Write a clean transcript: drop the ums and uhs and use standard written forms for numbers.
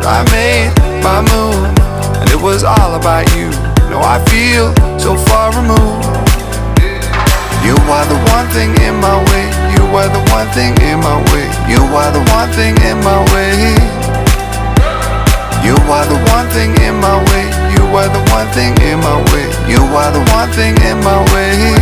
I made my move, and it was all about you. Now I feel so far removed. You are the one thing in my way. You are the one thing in my way. You are the one thing in my way. You are the one thing in my way. You are the one thing in my way. You are the one thing in my way.